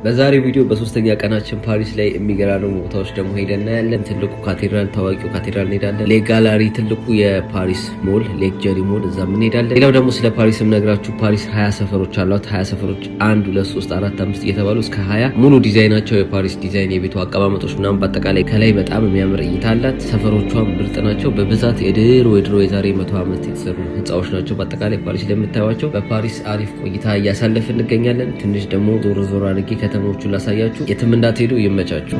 በዛሬው ቪዲዮ በሶስተኛ ቀናችን ፓሪስ ላይ የሚገራረሙ ቦታዎች ደግሞ ሄደን እናያለን። ትልቁ ካቴድራል፣ ታዋቂው ካቴድራል እንሄዳለን። ሌክ ጋላሪ፣ ትልቁ የፓሪስ ሞል፣ ሌክ ጀሪ ሞል፣ እዛም እንሄዳለን። ሌላው ደግሞ ስለ ፓሪስ የምነግራችሁ ፓሪስ 20 ሰፈሮች አሏት። 20 ሰፈሮች 1 2 3 4 5 እየተባሉ እስከ 20 ሙሉ ዲዛይናቸው የፓሪስ ዲዛይን፣ የቤቱ አቀማመጦች ምናምን በአጠቃላይ ከላይ በጣም የሚያምር እይታ አላት። ሰፈሮቿም ምርጥ ናቸው። በብዛት የድሮ የዛሬ 100 ዓመት የተሰሩ ህንፃዎች ናቸው። በአጠቃላይ ፓሪስ ለምታዩዋቸው በፓሪስ አሪፍ ቆይታ እያሳለፍን እንገኛለን። ትንሽ ደግሞ ዞር ዞር አድርጌ ከተሞቹን ላሳያችሁ። የትም እንዳትሄዱ፣ ይመቻችሁ።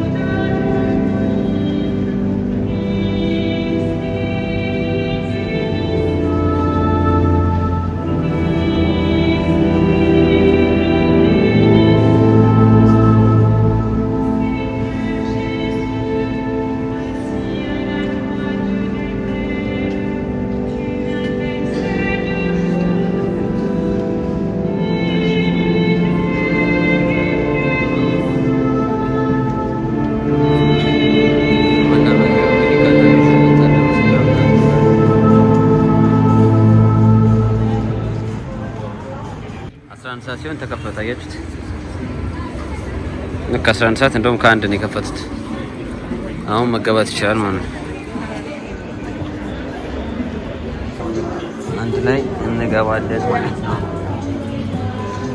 ሲሆን ተከፈተ። አያችሁት? ልክ 11 ሰዓት እንደውም ከአንድ ነው የከፈቱት። አሁን መገባት ይችላል ማለት ነው። አንድ ላይ እንገባለን ማለት ነው።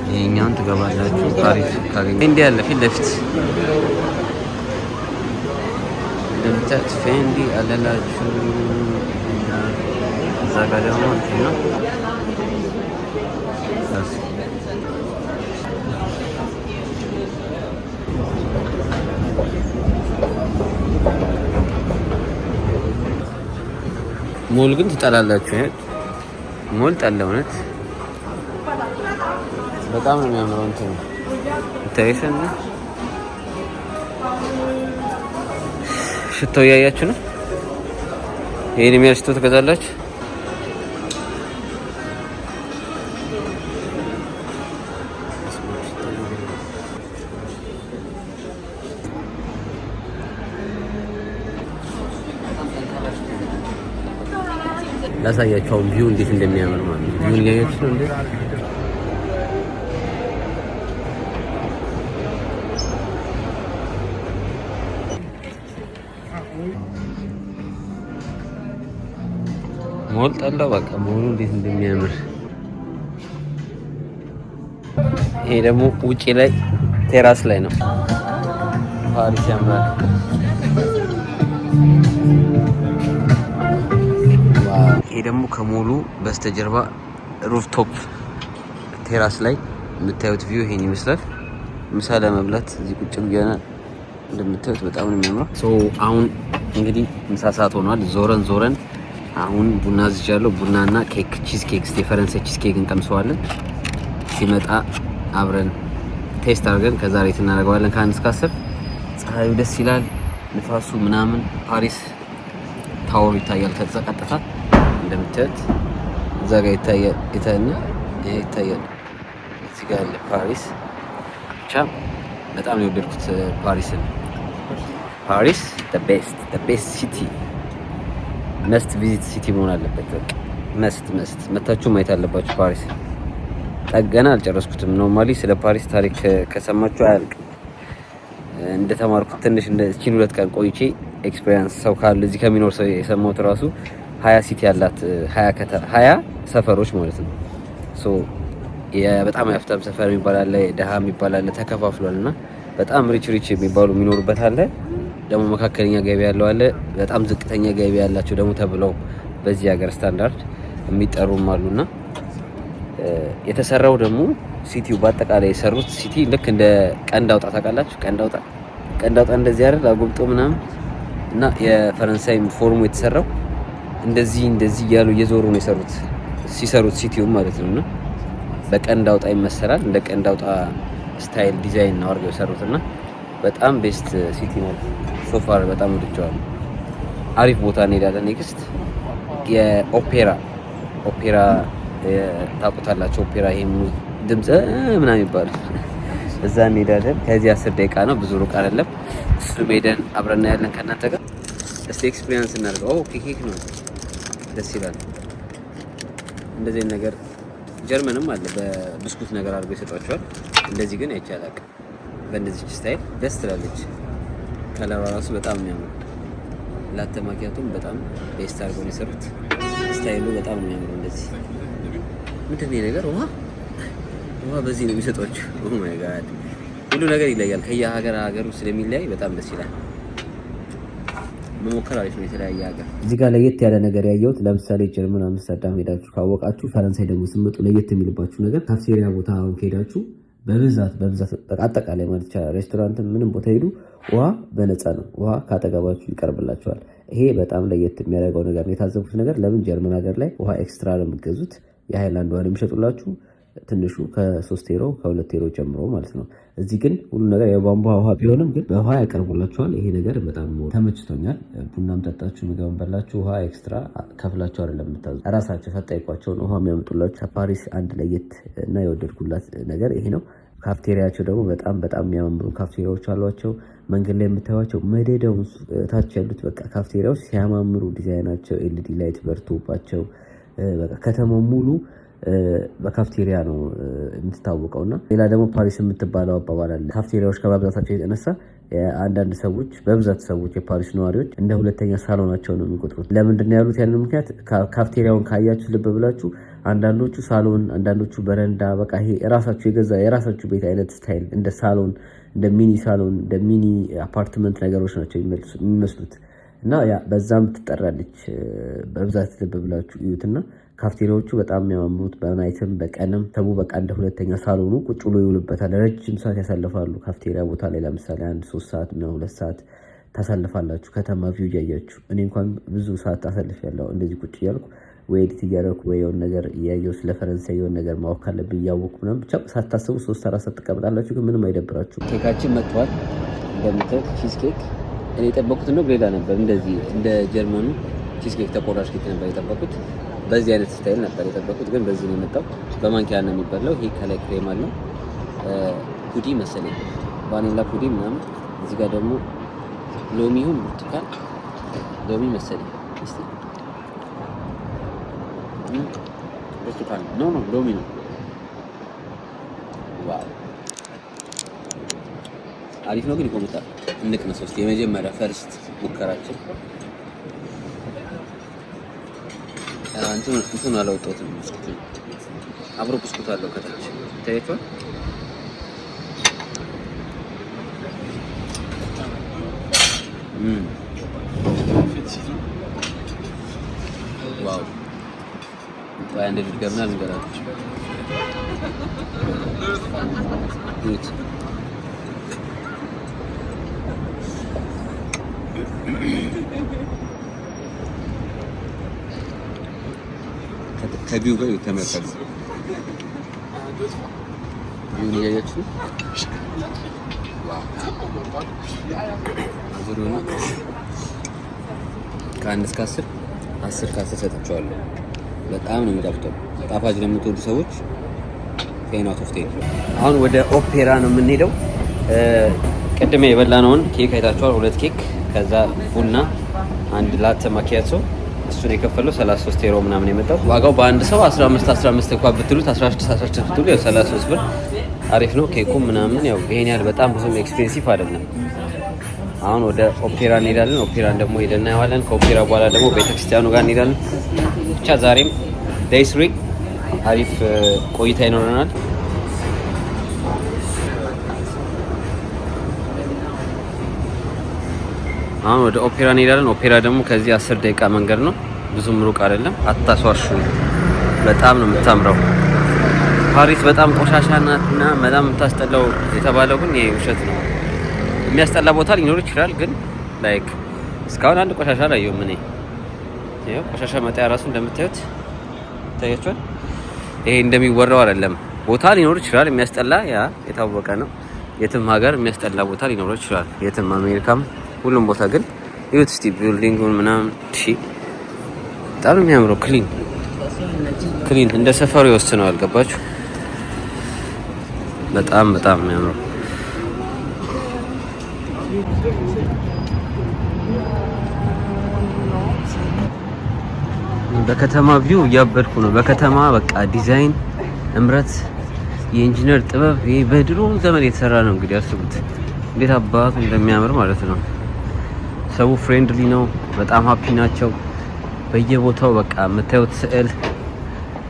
ይሄኛውን ትገባላችሁ። ፓሪስ ካገኘ እንዴ ያለ ፊት ለፊት እንደምታዩት ፌንዲ አለላችሁ። እዛ ጋር ደግሞ እንትን ነው ሞል ግን ትጠላላችሁ። ሞል ጠላ እውነት በጣም ነው የሚያምረው። እንትን ታይሰን ሽቶ ያያችሁ ነው። ይሄን የሚያሽቶ ትገዛላችሁ። ላሳያችሁ ቪው እንዴት እንደሚያምር ማለት ነው። ቪው ያያችሁ ነው እንዴ? ሞል ጠላው በቃ ሞሉ እንዴት እንደሚያምር። ይሄ ደግሞ ውጪ ላይ ቴራስ ላይ ነው። ፓሪስ ያምራል። ይሄ ደግሞ ከሞሉ በስተጀርባ ሩፍቶፕ ቴራስ ላይ የምታዩት ቪው ይሄን ይመስላል። ምሳ ለመብላት እዚህ ቁጭ ብያና እንደምታዩት በጣም ነው የሚያምረው። አሁን እንግዲህ ምሳ ሰዓት ሆኗል። ዞረን አሁን ቡና አዝዣለሁ። ቡናና ኬክ፣ ቺዝ ኬክ፣ የፈረንሳይ ቺዝ ኬክ እንቀምሰዋለን። ሲመጣ አብረን ቴስት አድርገን ከዛ ሬት እናደርገዋለን ከ1 እስከ 10። ፀሐዩ ደስ ይላል፣ ንፋሱ ምናምን። ፓሪስ ታወሩ ይታያል ከዛ ቀጥታ እንደምታዩት እዛ ጋር ይታያል። ይታያል እዚህ ጋር ያለ ፓሪስ። ብቻ በጣም ነው የወደድኩት ፓሪስን። ፓሪስ the best city must visit city መሆን አለበት። በቃ must መታችሁ ማየት አለባችሁ ፓሪስ። ጠገና አልጨረስኩትም። ኖርማሊ ስለ ፓሪስ ታሪክ ከሰማችሁ አያልቅም። እንደተማርኩት ትንሽ እንደ ቺን 2 ቀን ቆይቼ ኤክስፒሪየንስ ሰው ካለ እዚህ ከሚኖር ሰው የሰማሁት ራሱ 20 ሲቲ ያላት 20 ሰፈሮች ማለት ነው። በጣም የሀብታም ሰፈር የሚባል አለ፣ የደሃ የሚባል አለ፣ ተከፋፍሏልና በጣም ሪች የሚባሉ የሚኖሩበት አለ። ደግሞ መካከለኛ ገቢ ያለው አለ፣ በጣም ዝቅተኛ ገቢ ያላቸው ደግሞ ተብለው በዚህ ሀገር ስታንዳርድ የሚጠሩም አሉና የተሰራው ደግሞ ሲቲው በአጠቃላይ የሰሩት ሲቲ ልክ እንደ ቀንድ አውጣ ታውቃላችሁ? ቀንድ አውጣ እንደዚህ አይደል አጎብጦ ምናምን እና የፈረንሳይ ፎርሙ የተሰራው እንደዚህ እያሉ እየዞሩ ነው ሲሰሩት ሲቲው ማለት ነውና በቀንድ አውጣ ይመሰላል። እንደ ቀንድ አውጣ ስታይል ዲዛይን ነው አድርገው የሰሩትና በጣም ቤስት ሲቲ ነው። ሶፋር በጣም ወድጄዋለሁ። አሪፍ ቦታ እንሄዳለን። ኔክስት የኦፔራ ታውቁታላችሁ? ኦፔራ ይሄም ድምጽ ምናምን ይባላል። እዛ እንሄዳለን። ከዚህ 10 ደቂቃ ነው፣ ብዙ ሩቅ አይደለም። እሱ ሄደን አብረን ያለን ከእናንተ ጋር እስቲ ኤክስፒሪየንስ እናድርገው። ኬክ ነው፣ ደስ ይላል። እንደዚህ ነገር ጀርመንም አለ፣ በብስኩት ነገር አድርገው ይሰጧቸዋል። እንደዚህ ግን አይቻላል። በእንደዚህ ስታይል ደስ ትላለች። ከለሯ ራሱ በጣም የሚያምር ላተ ማኪያቱም በጣም ቤስት አድርገው ነው የሰሩት። ስታይሉ በጣም ነው የሚያምረው። እንደዚህ ምንድን ነው ነገር ውሃ በዚህ ነው የሚሰጧችሁ። ኦ ማይ ጋድ ሁሉ ነገር ይለያል። ከየሀገሩ ስለሚለያይ በጣም ደስ ይላል። መሞከር አሪፍ ነው። የተለያየ ሀገር እዚህ ጋር ለየት ያለ ነገር ያየሁት ለምሳሌ ጀርመን አምስተርዳም ሄዳችሁ ካወቃችሁ ፈረንሳይ ደግሞ ስትመጡ ለየት የሚልባችሁ ነገር ካፍቴሪያ ቦታ አሁን ከሄዳችሁ በብዛት አጠቃላይ ማለት ይቻላል ሬስቶራንት ምንም ቦታ ሄዱ ውሃ በነፃ ነው። ውሃ ካጠገባችሁ ይቀርብላችኋል። ይሄ በጣም ለየት የሚያደርገው ነገር ነው። የታዘብኩት ነገር ለምን ጀርመን ሀገር ላይ ውሃ ኤክስትራ ነው የምትገዙት። የሃይላንድ ውሃ ነው የሚሸጡላችሁ ትንሹ ከ3 ዩሮ ከ2 ዩሮ ጀምሮ ማለት ነው። እዚህ ግን ሁሉ ነገር የቧንቧ ውሃ ቢሆንም ግን በውሃ ያቀርቡላችኋል። ይሄ ነገር በጣም ተመችቶኛል። ቡናም ጠጣችሁ ምግብም በላችሁ ውሃ ኤክስትራ ከፍላችሁ አይደለም የምታዙ ራሳቸው ሳትጠይቋቸውን ውሃ የሚያመጡላችሁ። ከፓሪስ አንድ ለየት እና የወደድኩላት ነገር ይሄ ነው። ካፍቴሪያቸው ደግሞ በጣም የሚያማምሩ ካፍቴሪያዎች አሏቸው። መንገድ ላይ የምታዩቸው መደዳውን ታች ያሉት በቃ ካፍቴሪያዎች ሲያማምሩ ዲዛይናቸው ኤልዲ ላይት በርቶባቸው በቃ ከተማው ሙሉ በካፍቴሪያ ነው የምትታወቀው። እና ሌላ ደግሞ ፓሪስ የምትባለው አባባል አለ። ካፍቴሪያዎች ከመብዛታቸው የተነሳ አንዳንድ ሰዎች በብዛት ሰዎች የፓሪስ ነዋሪዎች እንደ ሁለተኛ ሳሎናቸው ነው የሚቆጥሩት። ለምንድን ነው ያሉት? ያንን ምክንያት ካፍቴሪያውን ካያችሁ ልብ ብላችሁ አንዳንዶቹ ሳሎን፣ አንዳንዶቹ በረንዳ በቃ ይሄ የራሳችሁ የገዛ የራሳችሁ ቤት አይነት ስታይል እንደ ሳሎን፣ እንደ ሚኒ ሳሎን፣ እንደ ሚኒ አፓርትመንት ነገሮች ናቸው የሚመስሉት። እና ያ በዛም ትጠራለች። በብዛት ልብ ብላችሁ እዩትና ካፍቴሪያዎቹ በጣም የሚያማምሩት በናይትም በቀንም ተቡ በቃ እንደ ሁለተኛ ሳሎኑ ቁጭ ብሎ ይውልበታል። ረጅም ሰዓት ያሳልፋሉ ካፍቴሪያ ቦታ ላይ ለምሳሌ 1-3 ሰዓት እና 2 ሰዓት ታሳልፋላችሁ ከተማ ቪው እያያችሁ። እኔ እንኳን ብዙ ሰዓት አሳልፌያለሁ እንደዚህ ቁጭ እያልኩ ወይ ኤዲት እያደረኩ ወይ የሆነ ነገር እያየሁ ስለ ፈረንሳይ የሆነ ነገር ማወቅ ካለብኝ እያወቅኩ ምናምን ብቻ ሳታስቡ 3-4 ሰዓት ትቀመጣላችሁ፣ ግን ምንም አይደብራችሁ። ኬካችን መጥቷል። እንደምታዩት ቺዝ ኬክ እኔ የጠበቁት ነው ሌላ ነበር። እንደዚህ እንደ ጀርመኑ ቺዝ ኬክ ተቆራሽ ኬክ ነበር የጠበቁት። በዚህ አይነት ስታይል ነበር የጠበቁት፣ ግን በዚህ ነው የመጣው። በማንኪያ ነው የሚበላው። ይሄ ከላይ ክሬም አለው ፑዲ መሰለኝ ቫኒላ ፑዲ ምናምን። እዚህ ጋር ደግሞ ሎሚ ይሁን ብርቱካን ሎሚ መሰለኝ። እስቲ ብርቱካን ነው ሎሚ ነው። ዋው አሪፍ ነው። ግን ይቆምጣል እንቅመስ እስቲ የመጀመሪያ ፈርስት ሙከራችን። እንትን አላወጣሁትም። ብስኩት አብሮ ብስኩት አለው ከታች ታያችኋል። ዋው ባይ አንድ ድርገምና ልንገራችሁ። ከቪው ጋር ተመጣጣኝ ቪው ያያችሁ አዙሩና ከ1 እስከ 10 ከ10 ሰጥቻለሁ። በጣም ነው የሚጣፍጠው። ጣፋጭ ለምትወዱ ሰዎች ቴን አውት ኦፍ ቴን። አሁን ወደ ኦፔራ ነው የምንሄደው። ቅድሜ የበላነውን ኬክ አይታችኋል። 2 ኬክ ከዛ ቡና 1 ላተ ማኪያቶ እሱን የከፈለው 33 ዩሮ ምናምን የመጣው ዋጋው በአንድ ሰው 15 እንኳን ብትሉት 16 ብትሉ ያው 33 ብር አሪፍ ነው። ኬኩ ምናምን ያው ይሄን ያህል በጣም ብዙም ኤክስፔንሲቭ አይደለም። አሁን ወደ ኦፔራ እንሄዳለን። ኦፔራን ደግሞ ሄደን እናየዋለን። ከኦፔራ በኋላ ደግሞ ቤተክርስቲያኑ ጋር እንሄዳለን። ብቻ ዛሬም ዴይ 3 አሪፍ ቆይታ ይኖረናል። አሁን ወደ ኦፔራ እንሄዳለን። ኦፔራ ደግሞ ከዚህ 10 ደቂቃ መንገድ ነው፣ ብዙም ሩቅ አይደለም። አታስዋሹ፣ በጣም ነው የምታምረው። ፓሪስ በጣም ቆሻሻ ናትና በጣም የምታስጠላው የተባለው ግን ይሄ ውሸት ነው። የሚያስጠላ ቦታ ሊኖር ይችላል፣ ግን ላይክ እስካሁን አንድ ቆሻሻ አላየሁም እኔ። ይሄ ቆሻሻ መጣያ ራሱ እንደምታዩት ታያችኋል። ይሄ እንደሚወራው አይደለም። ቦታ ሊኖር ይችላል የሚያስጠላ፣ ያ የታወቀ ነው። የትም ሀገር የሚያስጠላ ቦታ ሊኖር ይችላል፣ የትም አሜሪካም ሁሉም ቦታ። ግን ይሁት እስቲ ቢልዲንጉን ምናምን እሺ፣ በጣም የሚያምረው ክሊን እንደ ሰፈሩ ይወስነዋል። ገባችሁ? በጣም የሚያምረው በከተማ ቪው እያበድኩ ነው። በከተማ በቃ ዲዛይን እምረት የኢንጂነር ጥበብ ይሄ በድሮ ዘመን የተሰራ ነው። እንግዲህ አስቡት እንዴት አባቱ እንደሚያምር ማለት ነው። ሰው ፍሬንድሊ ነው፣ በጣም ሃፒ ናቸው። በየቦታው በቃ የምታዩት ስዕል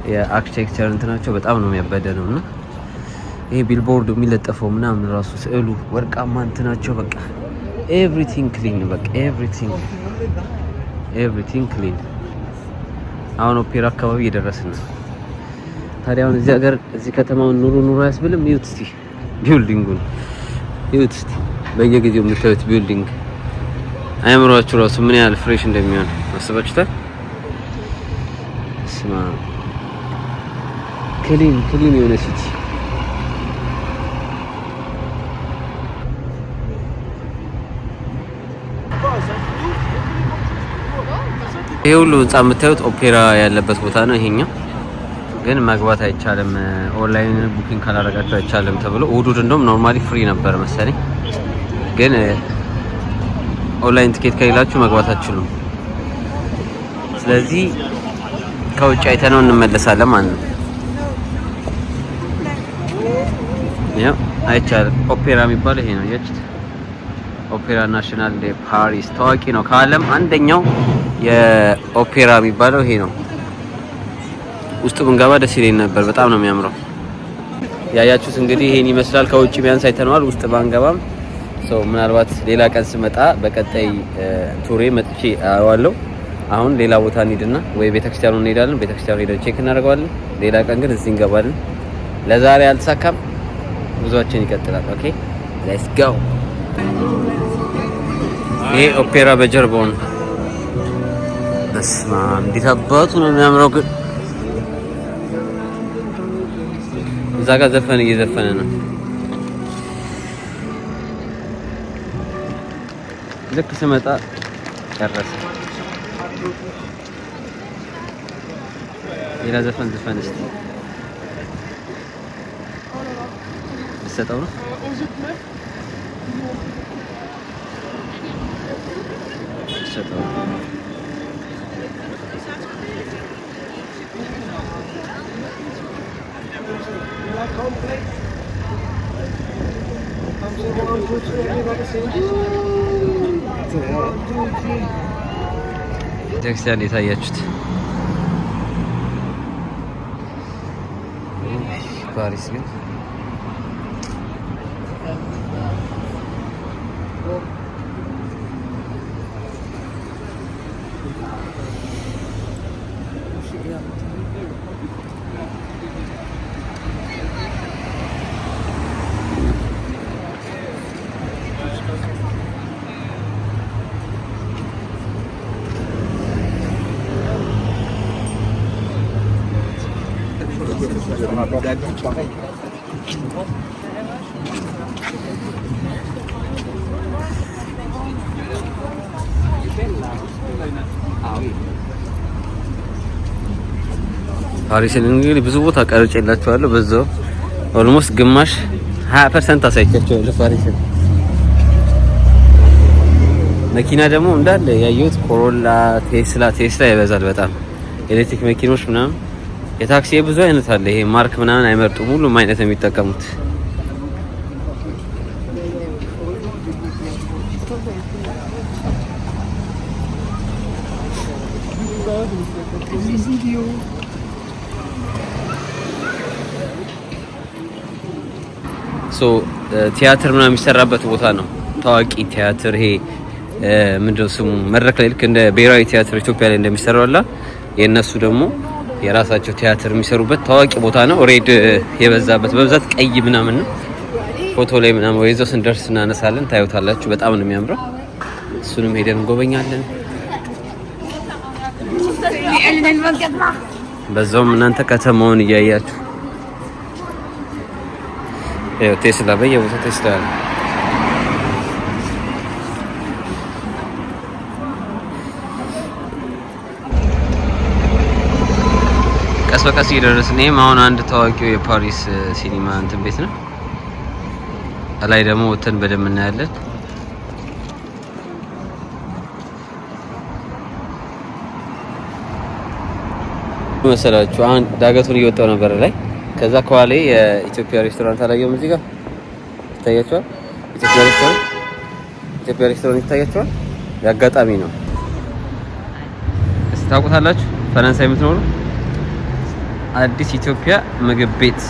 የአርኪቴክቸር እንትናቸው በጣም ነው የሚያበደ ነው። እና ይሄ ቢልቦርድ የሚለጠፈው ምናምን ራሱ ስዕሉ ወርቃማ እንትናቸው በቃ ኤቭሪቲንግ ክሊን፣ በቃ ኤቭሪቲንግ ክሊን። አሁን ኦፔራ አካባቢ እየደረስን ነው። ታዲያ አሁን እዚህ ሀገር እዚህ ከተማውን ኑሮ ያስብልም። ይዩት እስቲ ቢልዲንጉን ይዩት እስቲ፣ በየጊዜው የምታዩት ቢልዲንግ አእምሯችሁ ራሱ ምን ያህል ፍሬሽ እንደሚሆን አስባችሁታል? ስማ ክሊን የሆነ ሲቲ። ይሄ ሁሉ ህንጻ የምታዩት ኦፔራ ያለበት ቦታ ነው። ይሄኛው ግን መግባት አይቻልም፣ ኦንላይን ቡኪንግ ካላረጋችሁ አይቻልም ተብሎ እሑድ እንደውም ኖርማሊ ፍሪ ነበር መሰለኝ። ግን ኦንላይን ቲኬት ከሌላችሁ መግባት አትችሉም። ስለዚህ ከውጭ አይተነው እንመለሳለን ማለት ነው። ያው አይቻልም። ኦፔራ የሚባለው ይሄ ነው። ያችት ኦፔራ ናሽናል ደ ፓሪስ ታዋቂ ነው። ከዓለም አንደኛው የኦፔራ የሚባለው ይሄ ነው። ውስጡ ብንገባ ደስ ይለኝ ነበር። በጣም ነው የሚያምረው። ያያችሁት እንግዲህ ይሄን ይመስላል። ከውጭ ቢያንስ አይተነዋል። ውስጥ ባንገባም ሰው ምናልባት ሌላ ቀን ስመጣ በቀጣይ ቱሬ መጥቼ አዋለው። አሁን ሌላ ቦታ እንሂድና ወይ ቤተክርስቲያኑ እንሄዳለን። ቤተክርስቲያኑ ሄደን ቼክ እናደርገዋለን። ሌላ ቀን ግን እዚህ እንገባለን። ለዛሬ አልተሳካም። ጉዟችን ይቀጥላል። ኦኬ ሌትስ ጎ። ይሄ ኦፔራ በጀርባው ነው። በስመ አብ እንዴት አባቱ ነው የሚያምረው። ግን እዛ ጋር ዘፈን እየዘፈነ ነው። ልክ ስመጣ ጨረሰ። ሌላ ዘፈን እስቲ ልትሰጠው ነው? ልትሰጠው ነው? ቤተክርስቲያን የታያችሁት ፓሪስ ግን ፓሪስን እንግዲህ ብዙ ቦታ ቀርጬላችኋለሁ። በዛው ኦልሞስት ግማሽ 20% አሳይቻችኋለሁ ፓሪስን። መኪና ደግሞ እንዳለ ያየሁት ኮሮላ፣ ቴስላ ይበዛል በጣም ኤሌክትሪክ መኪኖች ምናምን። የታክሲ ብዙ አይነት አለ። ይሄ ማርክ ምናምን አይመርጡም፣ ሁሉም አይነት ነው የሚጠቀሙት። ቲያትር ምናምን የሚሰራበት ቦታ ነው። ታዋቂ ቲያትር ይሄ ምንድነው ስሙ? መድረክ ላይ ልክ እንደ ብሔራዊ ቲያትር ኢትዮጵያ ላይ እንደሚሰራው አላ የነሱ ደግሞ የራሳቸው ቲያትር የሚሰሩበት ታዋቂ ቦታ ነው። ሬድ የበዛበት በብዛት ቀይ ምናምን ነው። ፎቶ ላይ ምናምን ወይዘው ስንደርስ እናነሳለን፣ ታዩታላችሁ። በጣም ነው የሚያምረው። እሱንም ሄደን እንጎበኛለን። በዛውም እናንተ ከተማውን እያያችሁ ቴስላ በየቦታው ቴስላ አለ። ቀስ በቀስ እየደረስን ይሄም አሁን አንድ ታዋቂው የፓሪስ ሲኒማ እንትን ቤት ነው። ላይ ደግሞ ወተን በደንብ እናያለን። መሰላችሁ አሁን ዳገቱን እየወጣው ነበር ላይ ከዛ ከኋላ የኢትዮጵያ ሬስቶራንት አላየሁም። እዚህ ጋር ይታያችኋል። ኢትዮጵያ ሬስቶራንት ይታያችኋል። የአጋጣሚ ነው። እስቲ ታውቁታላችሁ? ፈረንሳይ የምትኖሩ አዲስ ኢትዮጵያ ምግብ ቤት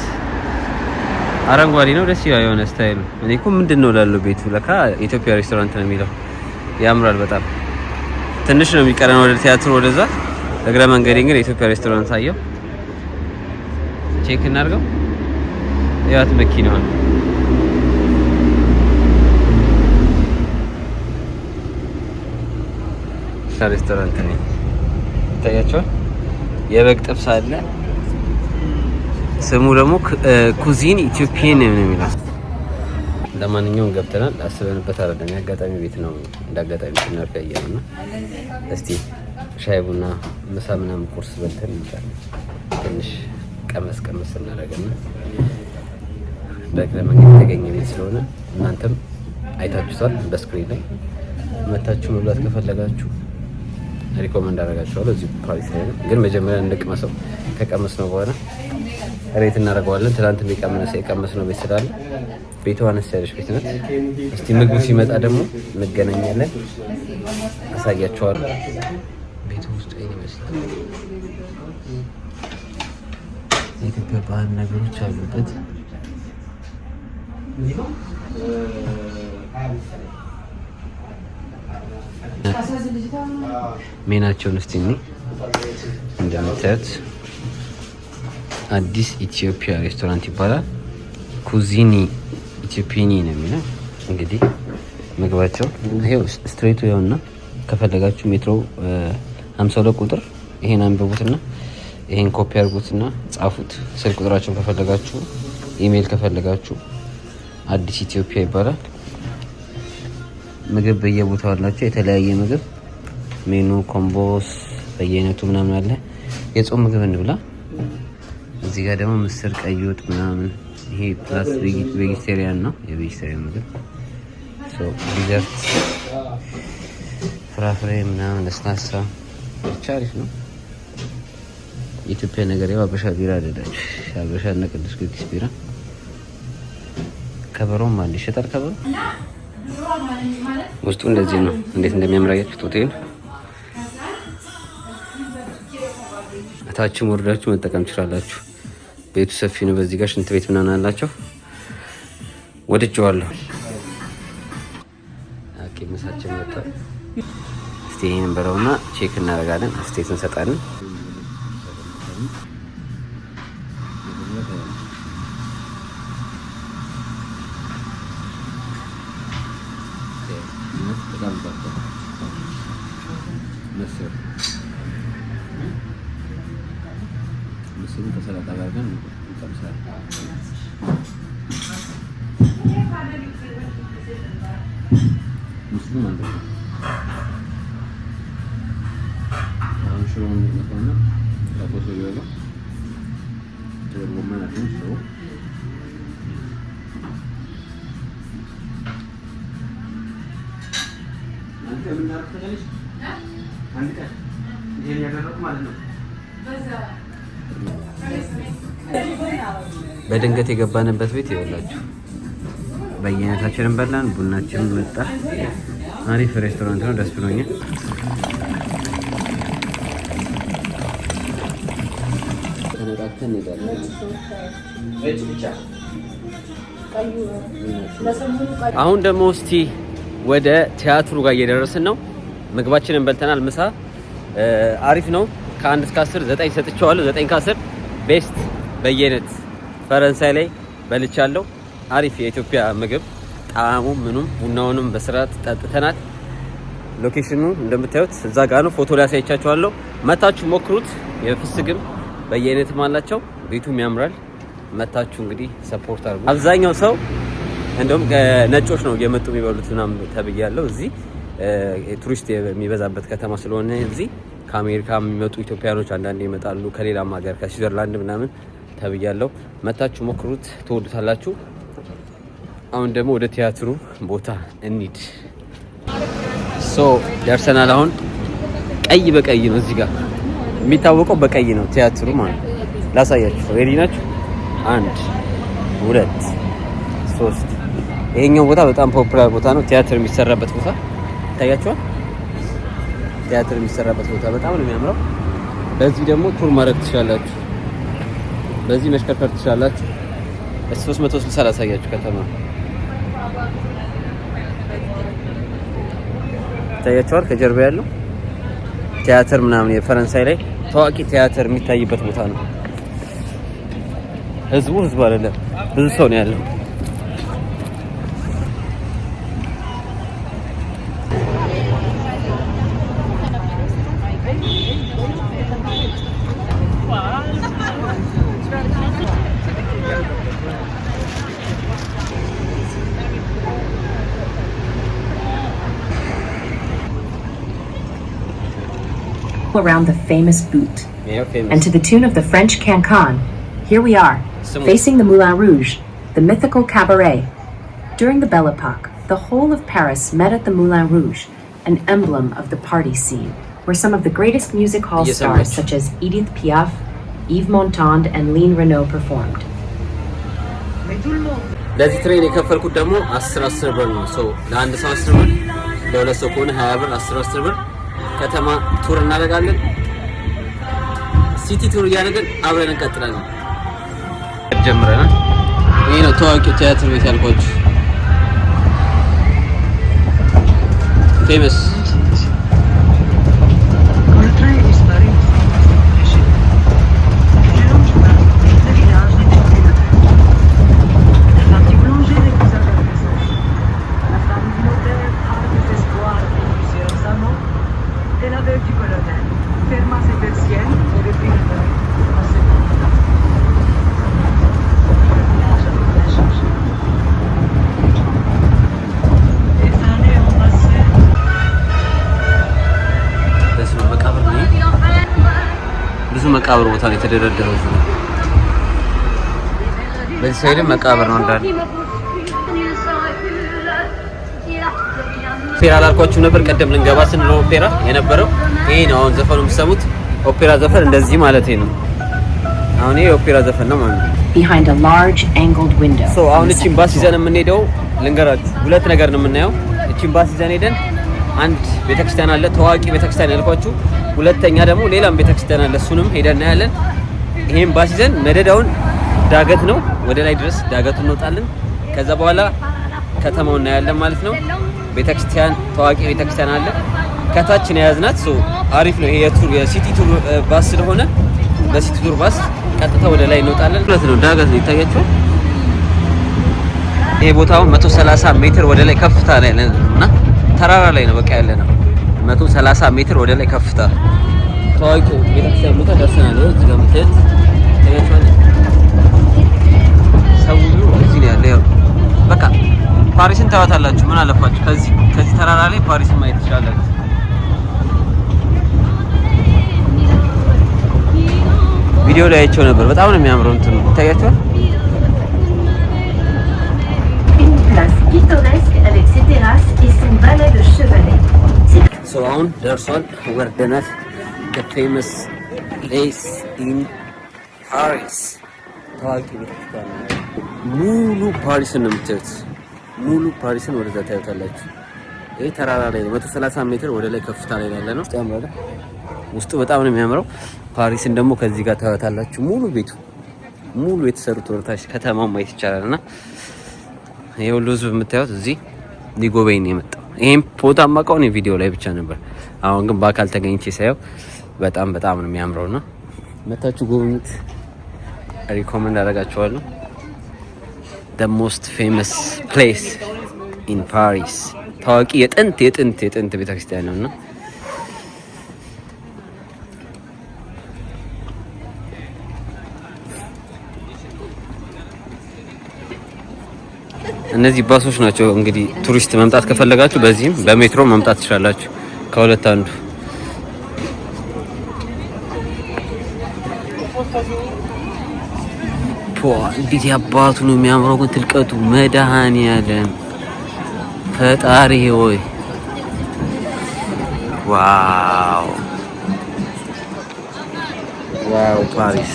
አረንጓዴ ነው፣ ደስ ይላል የሆነ ስታይሉ። እኔ እኮ ምንድነው ላለው ቤቱ ለካ ኢትዮጵያ ሬስቶራንት ነው የሚለው። ያምራል በጣም። ትንሽ ነው የሚቀረን ወደ ቲያትሩ ወደዛ። እግረ መንገዴን ግን የኢትዮጵያ ሬስቶራንት አየው። ቼክ እናድርገው። ያት መኪናው ሬስቶራንት ነው ይታያቸዋል። የበግ ጥብስ አለ። ስሙ ደግሞ ኩዚን ኢትዮጵያን ነው የሚለው። ለማንኛውም ገብተናል። አስበንበት አይደለም፣ የአጋጣሚ ቤት ነው። እንዳጋጣሚ ትናርፈ ያየውና እስቲ ሻይ ቡና ምሳ ምናምን ቁርስ በልተን እንጫለን። ትንሽ ቀመስ እናደርግና በእግረ መንገድ የተገኘ ቤት ስለሆነ እናንተም አይታችሁታል በስክሪን ላይ። መታችሁ መብላት ከፈለጋችሁ ሪኮመንድ አደርጋችኋለሁ። እዚህ ፓሪስ ላይ ነው፣ ግን መጀመሪያ እንቅመሰው። ከቀመስነው በኋላ ሬት እናደርገዋለን። ትናንት የቀመስነው ቤት ስላለ ቤቷ አነስ ያለች ቤት ናት። እስቲ ምግቡ ሲመጣ ደግሞ እንገናኛለን፣ አሳያችኋለሁ። ቤቱ ውስጥ ይሄን ይመስላል። የኢትዮጵያ ባህል ነገሮች አሉበት። ሜናቸውን እስቲ እንደምታዩት አዲስ ኢትዮጵያ ሬስቶራንት ይባላል። ኩዚኒ ኢትዮጵያኒ ነው የሚለው። እንግዲህ ምግባቸው ይሄው ስትሬቱ ያውና፣ ከፈለጋችሁ ሜትሮ 52 ቁጥር ይሄን አንብቡትና ይሄን ኮፒ አድርጉትና ጻፉት። ስልክ ቁጥራቸውን ከፈለጋችሁ፣ ኢሜል ከፈለጋችሁ አዲስ ኢትዮጵያ ይባላል። ምግብ በየቦታው አላቸው። የተለያየ ምግብ ሜኑ ኮምቦስ በየአይነቱ ምናምን አለ። የጾም ምግብ እንብላ። እዚህ ጋር ደግሞ ምስር፣ ቀይ ወጥ ምናምን። ይሄ ፕላስ ቬጂቴሪያን ነው፣ የቬጂቴሪያን ምግብ። ዲዘርት፣ ፍራፍሬ ምናምን፣ ለስላሳ ብቻ አሪፍ ነው። የኢትዮጵያ ነገር ያው አበሻ ቢራ አይደላችሁ። አበሻ እና ቅዱስ ጊዮርጊስ ቢራ። ከበሮም አለ፣ ይሸጣል ከበሮ። ውስጡ እንደዚህ ነው። እንዴት እንደሚያምራያችሁ ሆቴል። እታችም ወርዳችሁ መጠቀም ትችላላችሁ። ቤቱ ሰፊ ነው። በዚህ ጋር ሽንት ቤት ምናምን አላቸው። ወድጄዋለሁ። ኦኬ ምሳችን መጣ። እስቲ ይሄን በረውና ቼክ እናደርጋለን፣ አስተያየት እንሰጣለን። ምስሉ ከሰላጣ ጋር ግን እንጠብሳለን። ምስሉ ማለት ነው። አሁን ሽሮውን እንመጣና ታቆሶ ይወጋ ደግሞ ማለት ነው። ሽሮ አንተ ምን አርፈለሽ? አንድ ቀን ይሄን ያደረኩ ማለት ነው። በድንገት የገባንበት ቤት ይኸውላችሁ፣ በየአይነታችንን በላን፣ ቡናችንን መጣ። አሪፍ ሬስቶራንት ነው፣ ደስ ብሎኛል። ተነቃቅተን እንሄዳለን። አሁን ደግሞ እስቲ ወደ ቲያትሩ ጋር እየደረስን ነው። ምግባችንን በልተናል። ምሳ አሪፍ ነው። ከ1 እስከ 10 9 ሰጥቼዋለሁ። 9 ከ10 ቤስት በየአይነት ፈረንሳይ ላይ በልቻለሁ። አሪፍ የኢትዮጵያ ምግብ ጣዕሙ ምኑም ቡናውንም በስርዓት ጠጥተናል። ሎኬሽኑ እንደምታዩት እዛ ጋር ነው። ፎቶ ላይ አሳይቻችኋለሁ። መታችሁ ሞክሩት። የፍስግም በየአይነትም አላቸው። ቤቱም ያምራል። መታችሁ እንግዲህ ሰፖርት አድርጉ። አብዛኛው ሰው እንደውም ነጮች ነው እየመጡ የሚበሉት ምናምን ተብያለሁ። እዚህ ቱሪስት የሚበዛበት ከተማ ስለሆነ እዚህ ከአሜሪካ የሚመጡ ኢትዮጵያኖች አንዳንዴ ይመጣሉ፣ ከሌላም ሀገር ከስዊዘርላንድ ምናምን ተብያለሁ። መታችሁ ሞክሩት፣ ትወዱታላችሁ። አሁን ደግሞ ወደ ቲያትሩ ቦታ እንሂድ። ደርሰናል። አሁን ቀይ በቀይ ነው፣ እዚህ ጋር የሚታወቀው በቀይ ነው ቲያትሩ ማለት ነው። ላሳያችሁ። ሬዲ ናችሁ? 1 2 3 ይሄኛው ቦታ በጣም ፖፑላር ቦታ ነው። ቲያትር የሚሰራበት ቦታ ታያችኋል። ቲያትር የሚሰራበት ቦታ በጣም ነው የሚያምረው። በዚህ ደግሞ ቱር ማድረግ ትችላላችሁ። በዚህ መሽከርከር ትችላላችሁ። 360 ላሳያችሁ ከተማ ታያችኋል። ከጀርባ ያለው ቲያትር ምናምን የፈረንሳይ ላይ ታዋቂ ቲያትር የሚታይበት ቦታ ነው። ህዝቡ አይደለም ብዙ ሰው ነው ያለው። Around the famous Butte. And to the tune of the French cancan, here we are, facing the Moulin Rouge, the mythical cabaret. During the Belle Epoque, the whole of Paris met at the Moulin Rouge, an emblem of the party scene, where some of the greatest music hall stars such as Edith Piaf, Yves Montand, and Lynn Renaud performed. ለዚህ ትሬን የከፈልኩት ደግሞ 10 ብር ነው። ሶ ለአንድ ሰው 10 ብር፣ ለሁለት ሰው ከሆነ 20 ብር፣ 10 ብር ከተማ ቱር እናደርጋለን። ሲቲ ቱር እያደረግን አብረን እንቀጥላለን። ጀምረናል። ይሄ ነው ታዋቂው ቲያትር ቤት ያልኳችሁ ፌመስ መቃብር ቦታ ላይ ተደረደረው ነው። በዚህ ሳይድም መቃብር ነው እንዳለ። ኦፔራ አላልኳችሁ ነበር ቀደም ልንገባ ስንል ኦፔራ የነበረው ይሄ ነው። አሁን ዘፈኑ የምትሰሙት ኦፔራ ዘፈን እንደዚህ ማለት ነው። አሁን ይሄ ኦፔራ ዘፈን ነው ማለት ነው። Behind a large angled window. ሶ አሁን እቺን ባስ ይዘን የምንሄደው ልንገራችሁ፣ ሁለት ነገር ነው የምናየው። እቺን ባስ ይዘን ሄደን አንድ ቤተክርስቲያን አለ፣ ታዋቂ ቤተክርስቲያን ያልኳችሁ። ሁለተኛ ደግሞ ሌላም ቤተክርስቲያን አለ፣ እሱንም ሄደን እናያለን። ይሄን ባስ ይዘን መደዳውን ዳገት ነው፣ ወደ ላይ ድረስ ዳገቱን እንወጣለን። ከዛ በኋላ ከተማውን እናያለን ማለት ነው። ቤተክርስቲያን ታዋቂ ቤተክርስቲያን አለ፣ ከታች ነው የያዝናት። ሶ አሪፍ ነው። ይሄ የሲቲ ቱር ባስ ስለሆነ በሲቲ ቱር ባስ ቀጥታ ወደ ላይ እንወጣለን ማለት ነው። ዳገት ነው ይታያችኋል። ይሄ ቦታው 130 ሜትር ወደ ላይ ከፍታ ላይ ነውና ተራራ ላይ ነው በቃ ያለ ነው። 130 ሜትር ወደ ላይ ከፍታ ታዋቂው ቤተክርስቲያን ቦታ ደርሰናል። እዚህ ጋር የምታዩት ታያችኋል። ሰው እዚህ ነው ያለው። በቃ ፓሪስን ታዋታላችሁ። ምን አለፋችሁ ከዚህ ተራራ ላይ ፓሪስን ማየት ትችላላችሁ። ቪዲዮ ላይ አይቼው ነበር። በጣም ነው የሚያምረው። እንትኑ ታያችኋል። አሁን ደርሷል፣ ወርደናል። the famous place in Paris ታዋቂ ቤተክርስቲያን ሙሉ ፓሪስን ነው የምታዩት። ሙሉ ፓሪስን ወደዛ ታዩታላችሁ። ይሄ ተራራ ላይ 130 ሜትር ወደ ላይ ከፍታ ላይ ያለ ነው። ውስጡ በጣም ነው የሚያምረው። ፓሪስን ደግሞ ከዚህ ጋር ታዩታላችሁ። ሙሉ ቤቱ ሙሉ የተሰሩት ወርታሽ ከተማው ማየት ይቻላልና ይሄ ሁሉ ህዝብ የምታዩት እዚህ ሊጎበኝ ነው የመጣው። ይሄን ፎቶ አማቃው ነው ቪዲዮ ላይ ብቻ ነበር። አሁን ግን በአካል ተገኝቼ ሳየው በጣም ነው የሚያምረውና መታችሁ ጎብኙት። ሪኮመንድ አደርጋችኋለሁ። the most famous place in Paris ታዋቂ የጥንት ቤተክርስቲያን ነውና እነዚህ ባሶች ናቸው። እንግዲህ ቱሪስት መምጣት ከፈለጋችሁ በዚህም በሜትሮ መምጣት ትችላላችሁ። ከሁለት አንዱ እንዴት ያባቱ ነው የሚያምረው ግን ትልቀቱ መድኃኒዓለም ፈጣሪ ሆይ ዋው ፓሪስ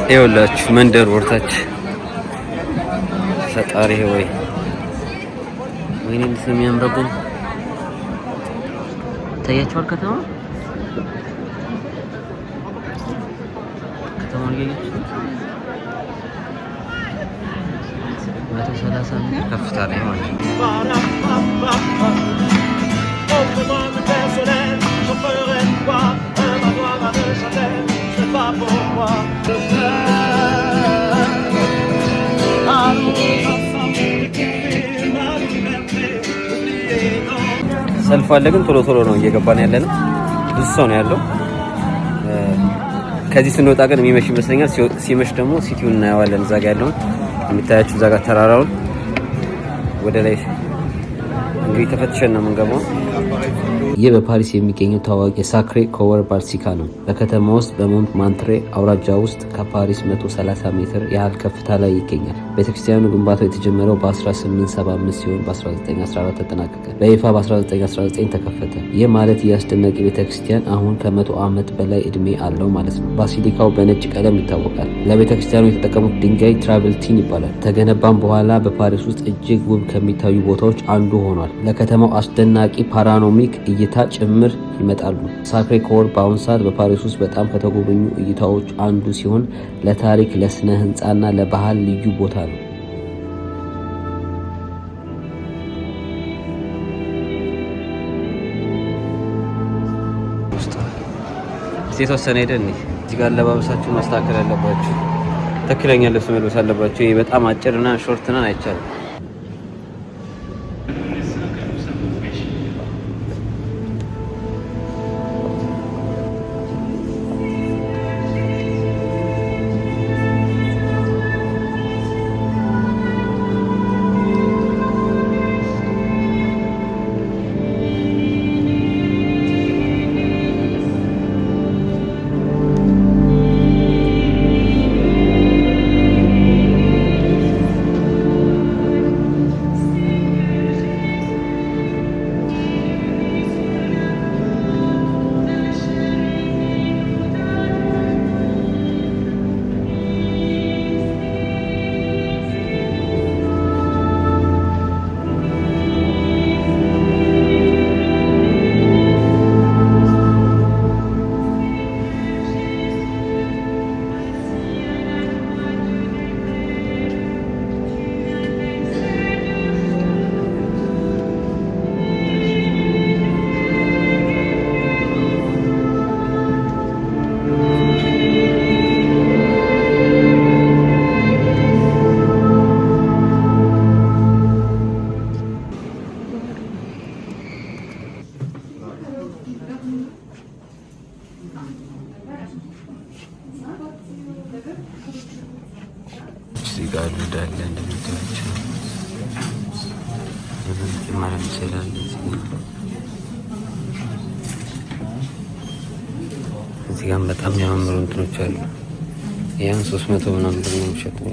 ይኸውላችሁ መንደር ወርታች ፈጣሪ ወይ ወይኔ እንዴት ነው የሚያምርብን። ታያችኋል ከተማው ይገኛል 130 ሜትር ከፍታ ላይ ማለት ነው። ሰልፍ አለ ግን ቶሎ ቶሎ ነው እየገባን ያለነው። ብዙ ሰው ነው ያለው። ከዚህ ስንወጣ ግን የሚመሽ ይመስለኛል። ሲመሽ ደግሞ ሲቲውን እናየዋለን። እዛ ጋር ያለውን የምታያችሁ እዛ ጋር ተራራውን ወደ ላይ እንግዲህ ተፈትሸን ነው የምንገባው። ይህ በፓሪስ የሚገኘው ታዋቂ ሳክሬ ኮወር ባዚሊካ ነው። በከተማ ውስጥ በሞንት ማንትሬ አውራጃ ውስጥ ከፓሪስ 130 ሜትር ያህል ከፍታ ላይ ይገኛል። ቤተክርስቲያኑ ግንባታው የተጀመረው በ1875 ሲሆን በ1914 ተጠናቀቀ። በይፋ በ1919 ተከፈተ። ይህ ማለት የአስደናቂ ቤተክርስቲያን አሁን ከ100 ዓመት በላይ እድሜ አለው ማለት ነው። ባዚሊካው በነጭ ቀለም ይታወቃል። ለቤተክርስቲያኑ የተጠቀሙት ድንጋይ ትራቨልቲን ይባላል። ተገነባም በኋላ በፓሪስ ውስጥ እጅግ ውብ ከሚታዩ ቦታዎች አንዱ ሆኗል። ለከተማው አስደናቂ ፓራኖሚክ እይታ ጭምር ይመጣሉ። ሳክሬ ኮር በአሁኑ ሰዓት በፓሪስ ውስጥ በጣም ከተጎበኙ እይታዎች አንዱ ሲሆን ለታሪክ፣ ለስነ ህንፃና ለባህል ልዩ ቦታ ነው። የተወሰነ ሄደን እዚህ ጋር አለባበሳችሁ ማስተካከል አለባችሁ። ትክክለኛ ልብስ መልበስ አለባችሁ። ይሄ በጣም አጭርና ሾርትና አይቻልም። እዚህ ጋር እንዳለ እንደምታዩቸው ማለት ይችላል። እዚህ ጋር በጣም የሚያማምሩ እንትኖች አሉ። ያን 300 ምናምን ብር ነው የሚሸጠው።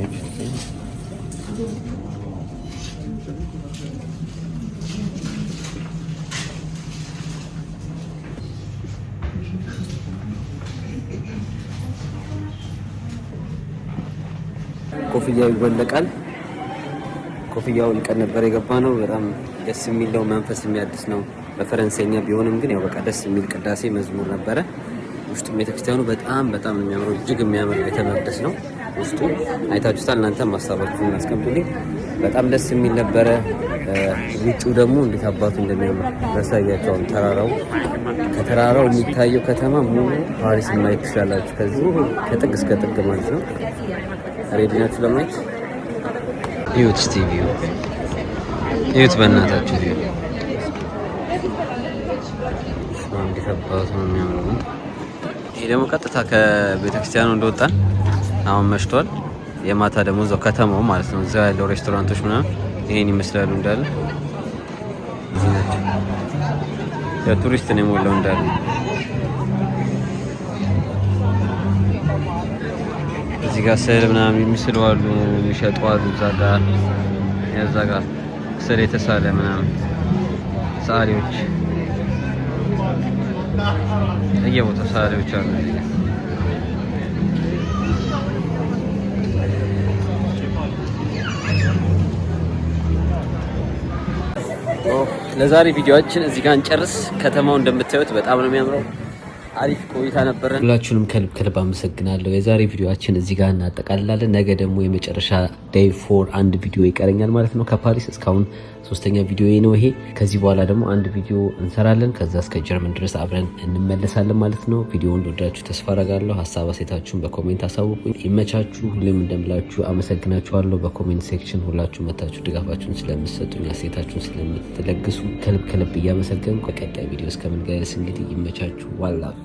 ኮፍያው ይወለቃል። ኮፍያውን ቀን ነበር የገባ ነው። በጣም ደስ የሚል ነው። መንፈስ የሚያድስ ነው። በፈረንሳይኛ ቢሆንም ግን ያው በቃ ደስ የሚል ቅዳሴ መዝሙር ነበረ። ውስጡ ቤተክርስቲያኑ በጣም በጣም የሚያምረው እጅግ የሚያምር ቤተ መቅደስ ነው። ውስጡ አይታችሁታል። እናንተም ማሳባችሁን አስቀምጡልኝ። በጣም ደስ የሚል ነበረ። ውጭው ደግሞ እንዴት አባቱ እንደሚያምር ያሳያቸው። ተራራው ከተራራው የሚታየው ከተማ ሙሉ ፓሪስ ማየት ትችላላችሁ። ከዚህ ከጥግ እስከ ጥግ ማለት ነው። ሬዲ ናችሁ ለማየት? ዩት ስቲቪ ዩት በእናታችሁ ቪው እንዴት አባቱ ነው የሚያምረው። ይሄ ደግሞ ቀጥታ ከቤተክርስቲያኑ እንደወጣን አሁን መሽቷል። የማታ ደግሞ እዛው ከተማው ማለት ነው። እዛው ያለው ሬስቶራንቶች ምናምን ይሄን ይመስላሉ እንዳለ። የቱሪስት ነው የሞላው እንዳለ። እዚህ ጋር ስዕል ምናምን የሚስሉ አሉ፣ የሚሸጡ አሉ። እዛ ጋር ስዕል የተሳለ ምናምን ሰዓሊዎች፣ በየቦታው ሰዓሊዎች አሉ። ለዛሬ ቪዲዮአችን እዚህ ጋር እንጨርስ። ከተማው እንደምታዩት በጣም ነው የሚያምረው። አሪፍ ቆይታ ነበረን። ሁላችሁንም ከልብ አመሰግናለሁ። የዛሬ ቪዲዮአችን እዚህ ጋር እናጠቃልላለን። ነገ ደግሞ የመጨረሻ ዴይ 4 አንድ ቪዲዮ ይቀረኛል ማለት ነው ከፓሪስ። እስካሁን 3ኛ ቪዲዮ ነው ይሄ። ከዚህ በኋላ ደግሞ አንድ ቪዲዮ እንሰራለን። ከዛ እስከ ጀርመን ድረስ አብረን እንመለሳለን ማለት ነው። ቪዲዮውን እንደወዳችሁ ተስፋ አደርጋለሁ። ሀሳብ አስተያየታችሁን በኮሜንት አሳውቁኝ። ይመቻችሁ። ሁሌም እንደምላችሁ አመሰግናችኋለሁ። በኮሜንት ሴክሽን ሁላችሁ መታችሁ ድጋፋችሁን ስለምትሰጡኝ፣ አስተያየታችሁን ስለምትለግሱ ከልብ እያመሰገንኩ በቀጣይ ቪዲዮ እስከምንገናኝ እንግዲህ ይመቻችሁ። ዋላ